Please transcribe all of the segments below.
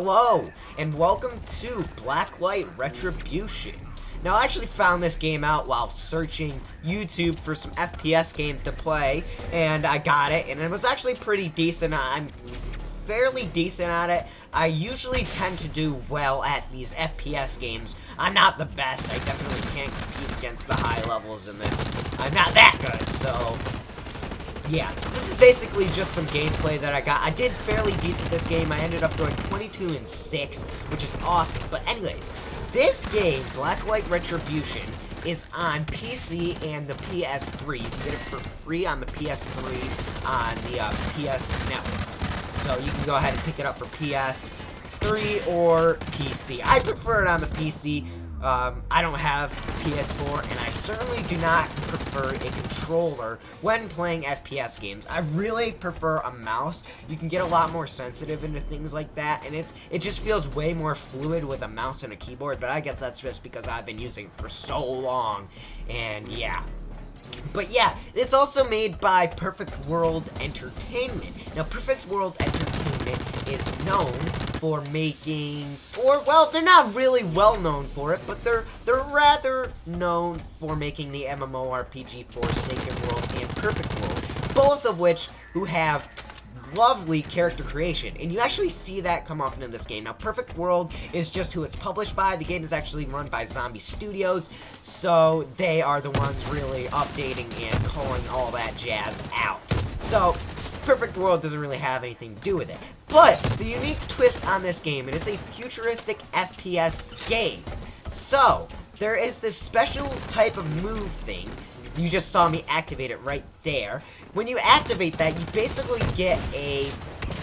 Hello, and welcome to Blacklight Retribution. Now, I actually found this game out while searching YouTube for some FPS games to play, and I got it, and it was actually pretty decent. I'm fairly decent at it. I usually tend to do well at these FPS games. I'm not the best. I definitely can't compete against the high levels in this. I'm not that good, so yeah, this is basically just some gameplay that I got. I did fairly decent this game. I ended up going 22-6, which is awesome. But anyways, this game, Blacklight Retribution, is on PC and the PS3. You can get it for free on the PS3 on the PS Network. So you can go ahead and pick it up for PS3 or PC. I prefer it on the PC. I don't have PS4, and I certainly do not prefer a controller when playing FPS games. I really prefer a mouse. You can get a lot more sensitive into things like that, and it just feels way more fluid with a mouse and a keyboard, but I guess that's just because I've been using it for so long, and yeah. But yeah, it's also made by Perfect World Entertainment. Now, Perfect World Entertainment is known for making, or well, they're not really well known for it, but they're rather known for making the MMORPG Forsaken World and Perfect World, both of which who have lovely character creation, and you actually see that come off in this game. Now, Perfect World is just who it's published by. The game is actually run by MrNoDStudios, so they are the ones really updating and calling all that jazz out. So, Perfect World doesn't really have anything to do with it. But, the unique twist on this game, it is a futuristic FPS game. So, there is this special type of move thing. You just saw me activate it right there. When you activate that, you basically get a,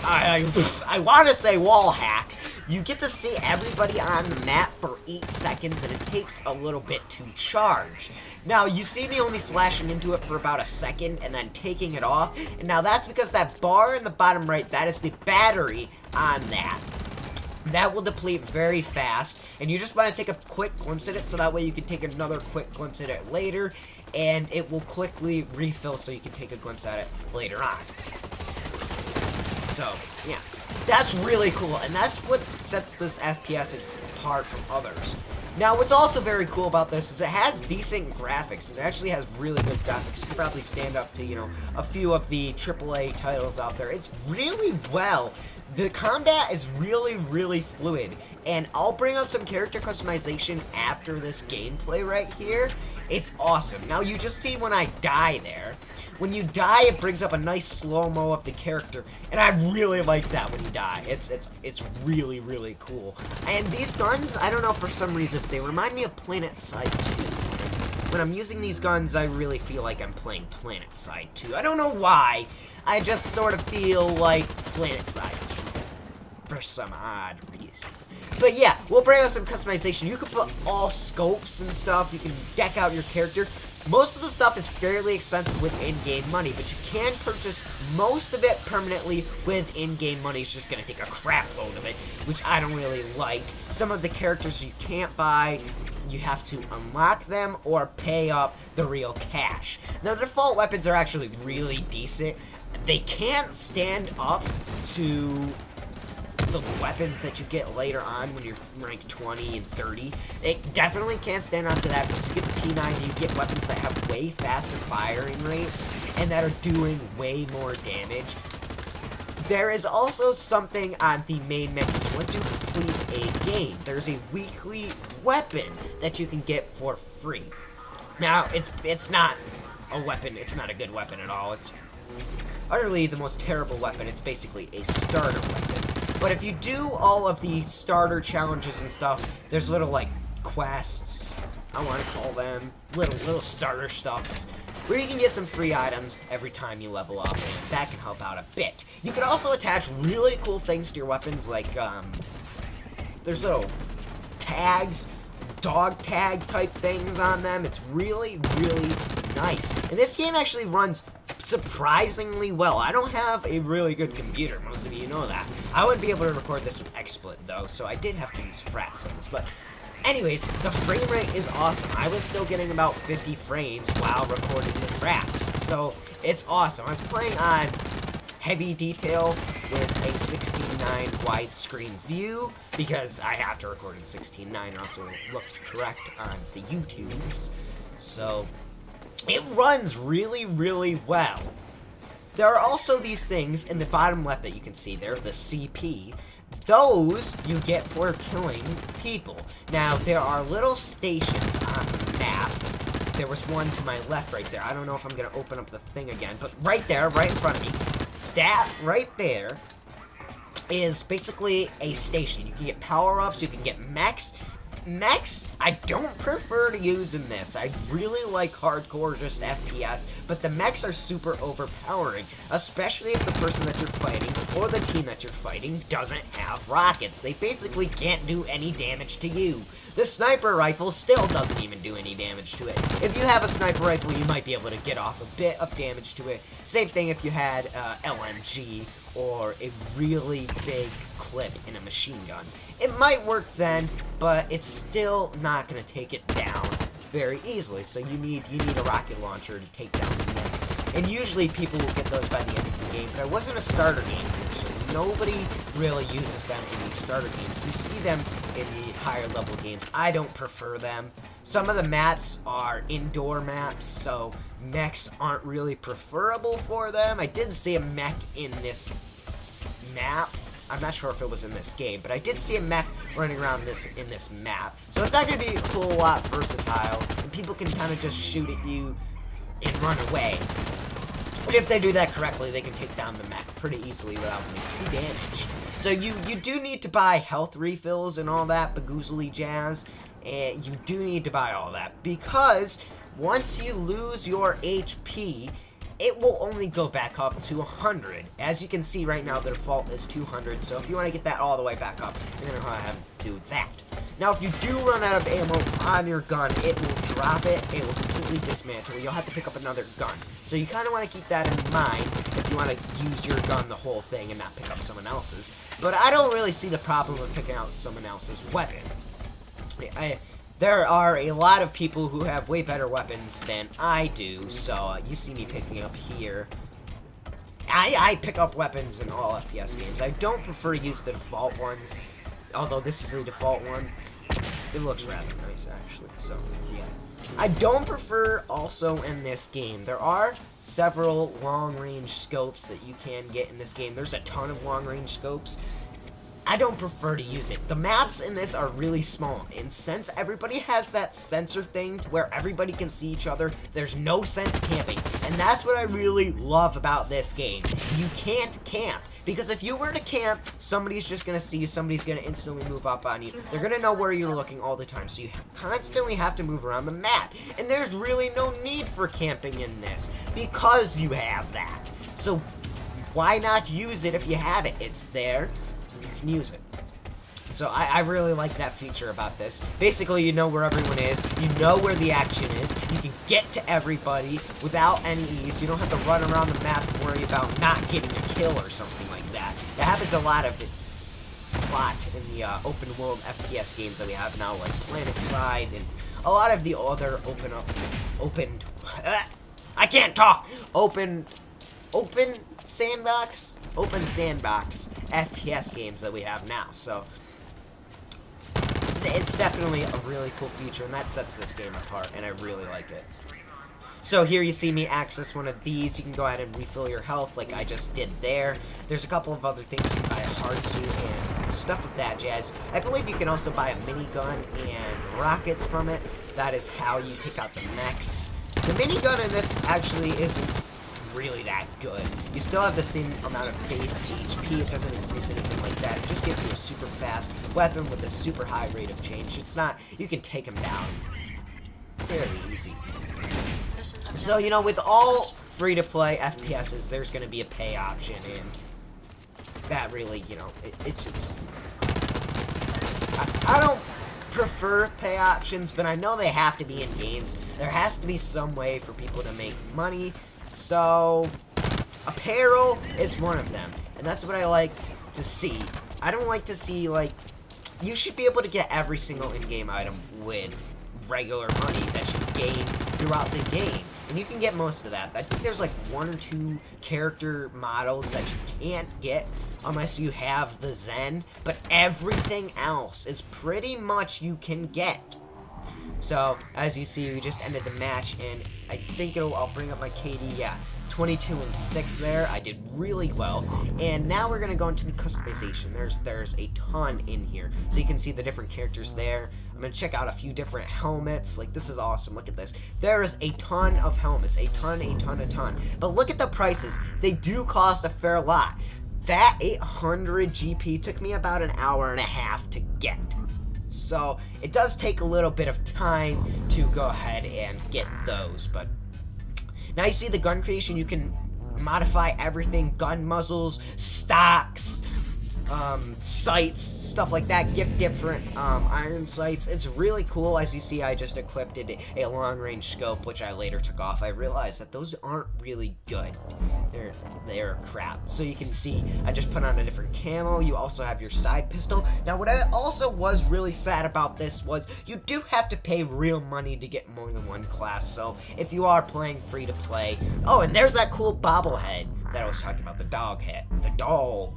I want to say wall hack. You get to see everybody on the map for 8 seconds, and it takes a little bit to charge. Now, you see me only flashing into it for about a second, and then taking it off. And now that's because that bar in the bottom right, that is the battery on that. That will deplete very fast, and you just want to take a quick glimpse at it, so that way you can take another quick glimpse at it later, and it will quickly refill so you can take a glimpse at it later on. So, yeah, that's really cool, and that's what sets this FPS apart from others. Now, what's also very cool about this is it has decent graphics. It actually has really good graphics. You can probably stand up to, you know, a few of the AAA titles out there. It's really well. The combat is really, really fluid. And I'll bring up some character customization after this gameplay right here. It's awesome. Now, you just see when I die there. When you die, it brings up a nice slow-mo of the character, and I really like that when you die. It's really, really cool. And these guns, I don't know, for some reason, they remind me of PlanetSide 2. When I'm using these guns, I really feel like I'm playing PlanetSide 2. I don't know why. I just sort of feel like PlanetSide 2 for some odd reason. But yeah, we'll bring out some customization. You can put all scopes and stuff. You can deck out your character. Most of the stuff is fairly expensive with in-game money, but you can purchase most of it permanently with in-game money. It's just going to take a crap load of it, which I don't really like. Some of the characters you can't buy, you have to unlock them or pay up the real cash. Now, the default weapons are actually really decent. They can't stand up to the weapons that you get later on when you're ranked 20 and 30. It definitely can't stand up to that because you get the P9 and you get weapons that have way faster firing rates and that are doing way more damage. There is also something on the main menu. Once you complete a game, there's a weekly weapon that you can get for free. Now, it's not a weapon. It's not a good weapon at all. It's utterly the most terrible weapon. It's basically a starter weapon. But if you do all of the starter challenges and stuff, there's little, like, quests, I want to call them, little starter stuffs, where you can get some free items every time you level up, and that can help out a bit. You can also attach really cool things to your weapons, like, there's little tags, dog tag type things on them. It's really, really nice. And this game actually runs surprisingly well. I don't have a really good computer. Most of you know that. I wouldn't be able to record this with XSplit, though, so I did have to use fraps. But anyways, the frame rate is awesome. I was still getting about 50 frames while recording with fraps, so it's awesome. I was playing on heavy detail, with a 16:9 widescreen view, because I have to record in 16:9, also looks correct on the YouTubes. So, it runs really, really well. There are also these things in the bottom left that you can see there, the CP. Those you get for killing people. Now, there are little stations on the map. There was one to my left right there. I don't know if I'm going to open up the thing again, but right there, right in front of me, that right there is basically a station. You can get power-ups, you can get mechs. Mechs, I don't prefer to use in this. I really like hardcore, just FPS, but the mechs are super overpowering, especially if the person that you're fighting, or the team that you're fighting, doesn't have rockets. They basically can't do any damage to you. The sniper rifle still doesn't even do any damage to it. If you have a sniper rifle, you might be able to get off a bit of damage to it. Same thing if you had LMG, or a really big clip in a machine gun. It might work then, but it's still not going to take it down very easily. So you need a rocket launcher to take down the mechs. And usually people will get those by the end of the game, but it wasn't a starter game, so nobody really uses them in these starter games. You see them in the higher level games. I don't prefer them. Some of the maps are indoor maps, so mechs aren't really preferable for them. I did see a mech in this map. I'm not sure if it was in this game, but I did see a mech running around in this map. So it's not going to be a whole lot versatile, and people can kind of just shoot at you and run away. But if they do that correctly, they can take down the mech pretty easily without doing too damage. So you do need to buy health refills and all that bagoozly jazz, and you do need to buy all that, because once you lose your HP, it will only go back up to 100. As you can see right now, the default is 200, so if you want to get that all the way back up, you're going to have to do that. Now, if you do run out of ammo on your gun, it will drop it, it will completely dismantle. You'll have to pick up another gun. So you kind of want to keep that in mind if you want to use your gun the whole thing and not pick up someone else's. But I don't really see the problem with picking out someone else's weapon. There are a lot of people who have way better weapons than I do, so you see me picking up here. I pick up weapons in all FPS games. I don't prefer to use the default ones, although this is the default one. It looks rather nice, actually, so yeah. I don't prefer also in this game. There are several long-range scopes that you can get in this game. There's a ton of long-range scopes. I don't prefer to use it. The maps in this are really small, and since everybody has that sensor thing to where everybody can see each other, there's no sense camping, and that's what I really love about this game. You can't camp, because if you were to camp, somebody's just going to see you, somebody's going to instantly move up on you, they're going to know where you're looking all the time, so you constantly have to move around the map, and there's really no need for camping in this, because you have that. So why not use it if you have it? It's there. You can use it. So I really like that feature about this. Basically, you know where everyone is, you know where the action is, you can get to everybody without any ease. You don't have to run around the map and worry about not getting a kill or something like that. That happens a lot in the open world FPS games that we have now, like Planet Side and a lot of the other open sandbox FPS games that we have now. So it's definitely a really cool feature, and that sets this game apart, and I really like it. So here you see me access one of these. You can go ahead and refill your health like I just did there. There's a couple of other things. You can buy a hard suit and stuff of that jazz. I believe you can also buy a minigun and rockets from it. That is how you take out the mechs. The minigun in this actually isn't really that good. You still have the same amount of base HP. It doesn't increase anything like that. It just gives you a super fast weapon with a super high rate of change. It's not, you can take them down fairly easy. So, you know, with all free-to-play FPSs, there's going to be a pay option, and that really, you know, I don't prefer pay options, but I know they have to be in games. There has to be some way for people to make money. So, apparel is one of them, and that's what I like to see. I don't like to see, like, you should be able to get every single in-game item with regular money that you gain throughout the game. And you can get most of that. I think there's like 1 or 2 character models that you can't get unless you have the Zen, but everything else is pretty much you can get. So, as you see, we just ended the match, and I think I'll bring up my KD, yeah, 22-6 there. I did really well, and now we're gonna go into the customization. There's a ton in here, so you can see the different characters there. I'm gonna check out a few different helmets. Like, this is awesome. Look at this. There is a ton of helmets, a ton. But look at the prices. They do cost a fair lot. That 800 GP took me about an hour and a half to get. So it does take a little bit of time to go ahead and get those. But now you see the gun creation. You can modify everything: gun muzzles, stocks, sights, stuff like that. Get different iron sights. It's really cool. As you see, I just equipped a long-range scope, which I later took off. I realized that those aren't really good. They're crap. So you can see I just put on a different camo. You also have your side pistol. Now, what I also was really sad about this was you do have to pay real money to get more than one class. So if you are playing free to play, oh, and there's that cool bobblehead that I was talking about, the dog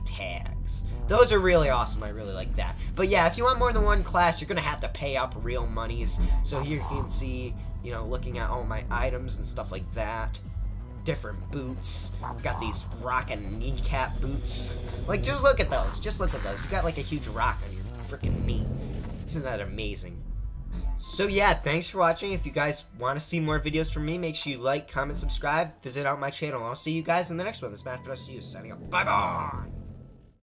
tags. Those are really awesome. I really like that. But yeah, if you want more than one class, you're gonna have to pay up real monies. So here you can see, you know, looking at all my items and stuff like that. Different boots. Got these rock and kneecap boots. Like, just look at those. Just look at those. You got like a huge rock on your freaking knee. Isn't that amazing? So yeah, thanks for watching. If you guys want to see more videos from me, make sure you like, comment, subscribe, visit out my channel. I'll see you guys in the next one. This is MrNoDStudios signing up. Bye bye.